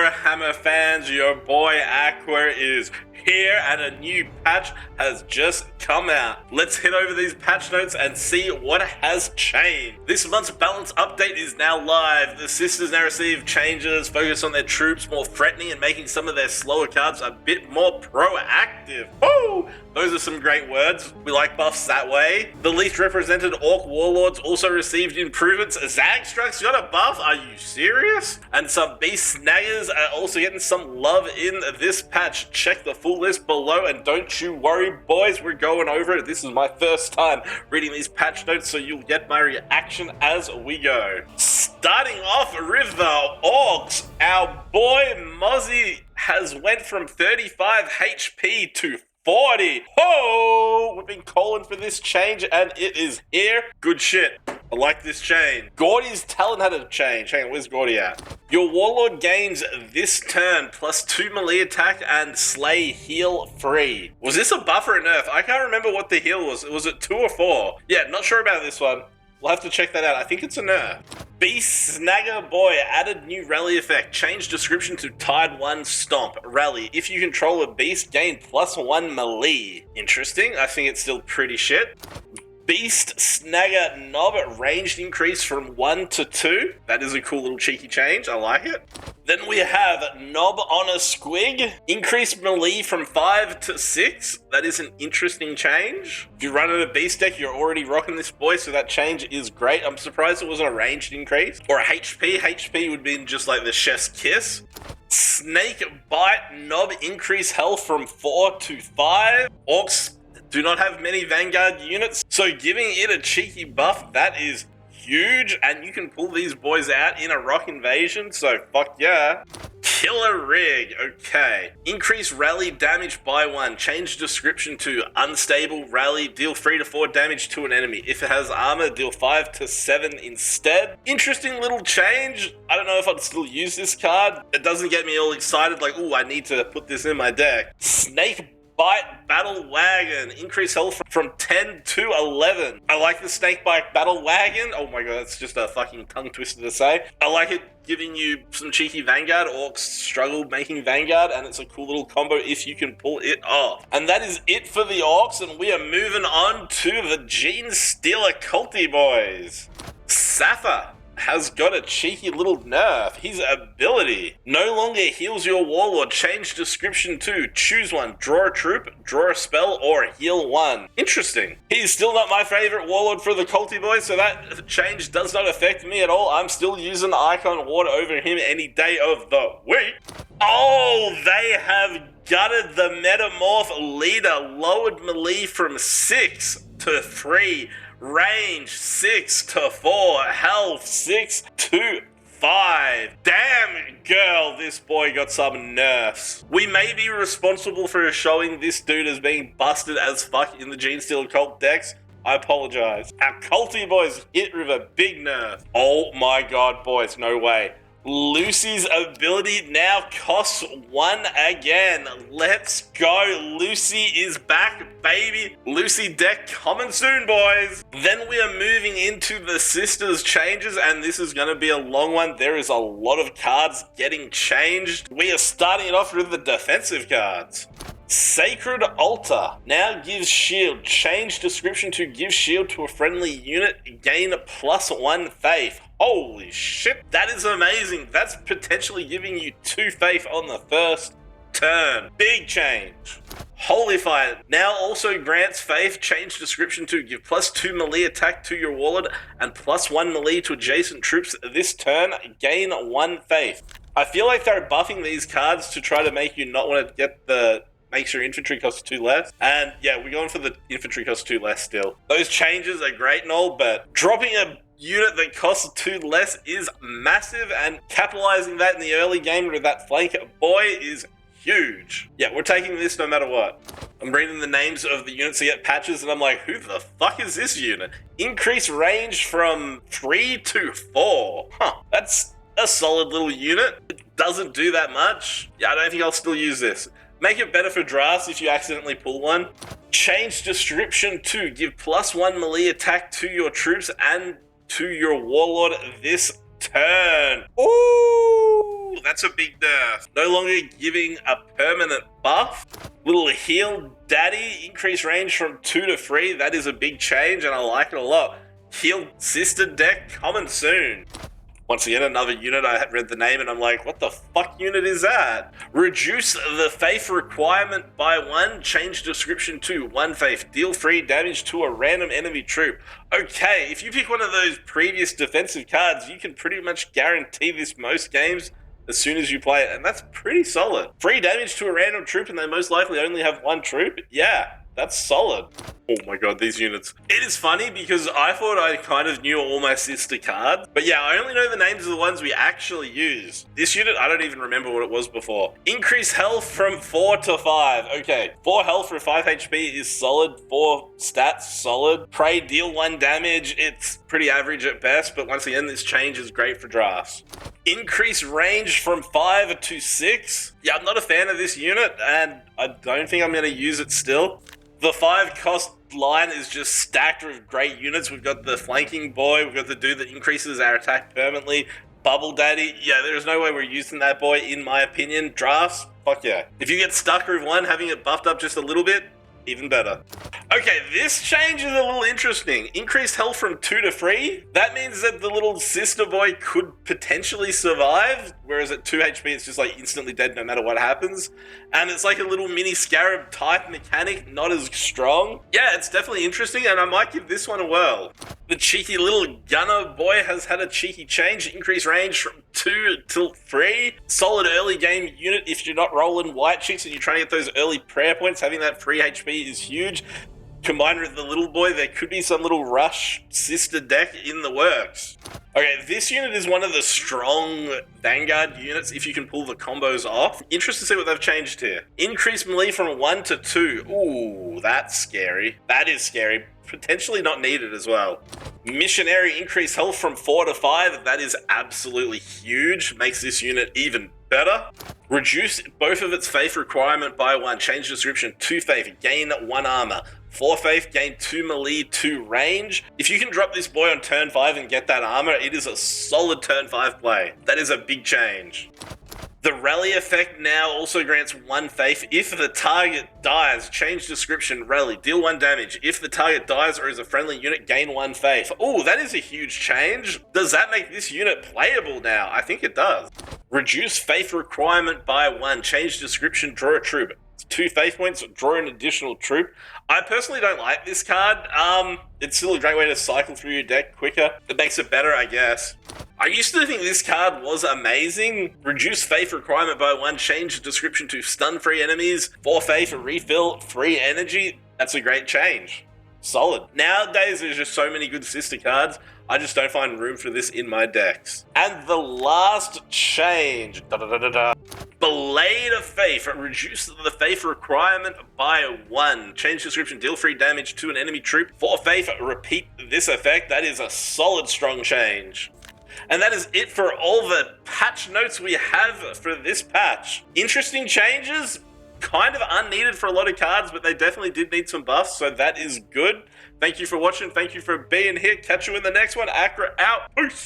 Warhammer fans, your boy Aqua is here and a new patch has just come out. Let's head over these patch notes and see what has changed. This month's balance update is now live. The sisters now receive changes, focus on their troops more threatening and making some of their slower cards a bit more proactive. Woo! Those are some great words. We like buffs that way. The least represented Orc Warlords also received improvements. Zagstruck's got a buff? Are you serious? And some Beast Snaggers are also getting some love in this patch. Check the full list below and don't you worry, boys, we're going over it. This is my first time reading these patch notes, so you'll get my reaction as we go. Starting off with the Orcs, our boy Mozzie has went from 35 HP to 40. Oh, we've been calling for this change and it is here. Good shit. I like this change. Gordy's talent had a change. Hang on, where's Gordy at? Your Warlord gains this turn plus 2 melee attack and slay heal free. Was this a buff or a nerf? I can't remember what the heal was. Was it 2 or 4? Yeah, not sure about this one. We'll have to check that out. I think it's a nerf. Beast Snagger Boy added new rally effect. Change description to Tide 1 Stomp. Rally. If you control a beast, gain plus 1 melee. Interesting. I think it's still pretty shit. Beast Snagger Knob ranged increase from 1 to 2. That is a cool little cheeky change. I like it. Then we have Knob on a Squig. Increased melee from 5 to 6. That is an interesting change. If you run in a beast deck, you're already rocking this boy, so that change is great. I'm surprised it wasn't a ranged increase. Or a HP. HP would be just like the chef's kiss. Snake Bite Knob increase health from 4 to 5. Orcs do not have many Vanguard units, so giving it a cheeky buff, that is huge, and you can pull these boys out in a rock invasion, so fuck yeah. Killer Rig, okay. Increase rally damage by 1, change description to unstable rally, deal 3 to 4 damage to an enemy. If it has armor, deal 5 to 7 instead. Interesting little change. I don't know if I'd still use this card. It doesn't get me all excited, like, ooh, I need to put this in my deck. Snake Bite Battle Wagon, increase health from 10 to 11. I like the Snake Bite Battle Wagon. Oh my god, that's just a fucking tongue twister to say. I like it giving you some cheeky Vanguard. Orcs struggle making Vanguard, and it's a cool little combo if you can pull it off. And that is it for the Orcs, and we are moving on to the Gene Stealer Culty boys. Sapphire has got a cheeky little nerf. His ability no longer heals your Warlord. Change description to choose one, draw a troop, draw a spell, or heal 1. Interesting. He's still not my favorite Warlord for the Culty boys, so that change does not affect me at all. I'm still using Icon Ward over him any day of the week. Oh, they have gutted the Metamorph Leader, lowered melee from 6 to 3. Range 6 to 4, health 6 to 5. Damn, girl, this boy got some nerfs. We may be responsible for showing this dude as being busted as fuck in the Gene Stealer Cult decks. I apologize. Our Culty boys hit with a big nerf. Oh my god, boys, no way. Lucy's ability now costs 1 again. Let's go. Lucy is back, baby. Lucy deck coming soon, boys. Then we are moving into the sisters changes, and this is going to be a long one. There is a lot of cards getting changed. We are starting it off with the defensive cards. Sacred Altar now gives shield. Change description to give shield to a friendly unit. Gain plus 1 faith. Holy shit, that is amazing. That's potentially giving you 2 faith on the first turn. Big change. Holy Fire now also grants faith. Change description to give plus 2 melee attack to your Warlord and plus 1 melee to adjacent troops this turn. Gain 1 faith. I feel like they're buffing these cards to try to make you not want to get the makes your infantry cost 2 less. And yeah, we're going for the infantry cost 2 less still. Those changes are great and all, but dropping a unit that costs 2 less is massive, and capitalizing that in the early game with that flank boy is huge. Yeah, we're taking this no matter what. I'm reading the names of the units to get patches, and I'm like, who the fuck is this unit? Increase range from 3 to 4. Huh, that's a solid little unit. It doesn't do that much. Yeah, I don't think I'll still use this. Make it better for drafts if you accidentally pull one. Change description to give plus 1 melee attack to your troops and to your Warlord this turn. Ooh! Ooh, that's a big nerf. No longer giving a permanent buff. Little heal daddy, increase range from 2 to 3. That is a big change and I like it a lot. Heal sister deck coming soon. Once again, another unit. I read the name and I'm like, what the fuck unit is that? Reduce the faith requirement by 1, change description to 1 faith. Deal 3 damage to a random enemy troop. Okay, if you pick one of those previous defensive cards, you can pretty much guarantee this most games as soon as you play it, and that's pretty solid. 3 damage to a random troop and they most likely only have 1 troop? Yeah. That's solid. Oh my god, these units. It is funny because I thought I kind of knew all my sister cards, but yeah, I only know the names of the ones we actually use. This unit, I don't even remember what it was before. Increase health from 4 to 5. Okay, 4 health for 5 HP is solid. 4 stats, solid. Prey, deal 1 damage. It's pretty average at best, but once again, this change is great for drafts. Increase range from 5 to 6. Yeah, I'm not a fan of this unit, and I don't think I'm going to use it still. The 5 cost line is just stacked with great units. We've got the flanking boy, we've got the dude that increases our attack permanently, Bubble Daddy. Yeah, there's no way we're using that boy, in my opinion. Drafts, fuck yeah. If you get stuck with 1, having it buffed up just a little bit, even better. Okay, this change is a little interesting. Increased health from 2 to 3. That means that the little sister boy could potentially survive, whereas at 2 HP it's just like instantly dead no matter what happens. And it's like a little mini scarab type mechanic, not as strong. Yeah, it's definitely interesting and I might give this one a whirl. The cheeky little gunner boy has had a cheeky change. Increase range from 2 to 3. Solid early game unit if you're not rolling white chicks and you're trying to get those early prayer points. Having that 3 HP is huge. Combined with the little boy, there could be some little rush sister deck in the works. Okay, this unit is one of the strong Vanguard units if you can pull the combos off. Interested to see what they've changed here. Increase melee from 1 to 2. Ooh, that's scary. That is scary. Potentially not needed as well. Missionary, increase health from 4 to 5. That is absolutely huge. Makes this unit even better. Reduce both of its faith requirement by 1. Change description to faith. Gain 1 armor. 4 faith, gain 2 melee, 2 range. If you can drop this boy on turn 5 and get that armor, it is a solid turn 5 play. That is a big change. The rally effect now also grants 1 faith. If the target dies, change description, rally, deal 1 damage. If the target dies or is a friendly unit, gain 1 faith. Oh, that is a huge change. Does that make this unit playable now? I think it does. Reduce faith requirement by 1. Change description, draw a troop. 2 faith points, draw an additional troop. I personally don't like this card. It's still a great way to cycle through your deck quicker. It makes it better, I guess. I used to think this card was amazing. Reduce faith requirement by 1, change description to stun 3 enemies, 4 faith, refill 3 energy. That's a great change. Solid. Nowadays, there's just so many good sister cards. I just don't find room for this in my decks. And the last change. Blade of Faith. Reduce the faith requirement by 1. Change description. Deal 3 damage to an enemy troop. 4 faith. Repeat this effect. That is a solid strong change. And that is it for all the patch notes we have for this patch. Interesting changes. Kind of unneeded for a lot of cards, but they definitely did need some buffs, so that is good. Thank you for watching. Thank you for being here. Catch you in the next one. Accra out. Peace.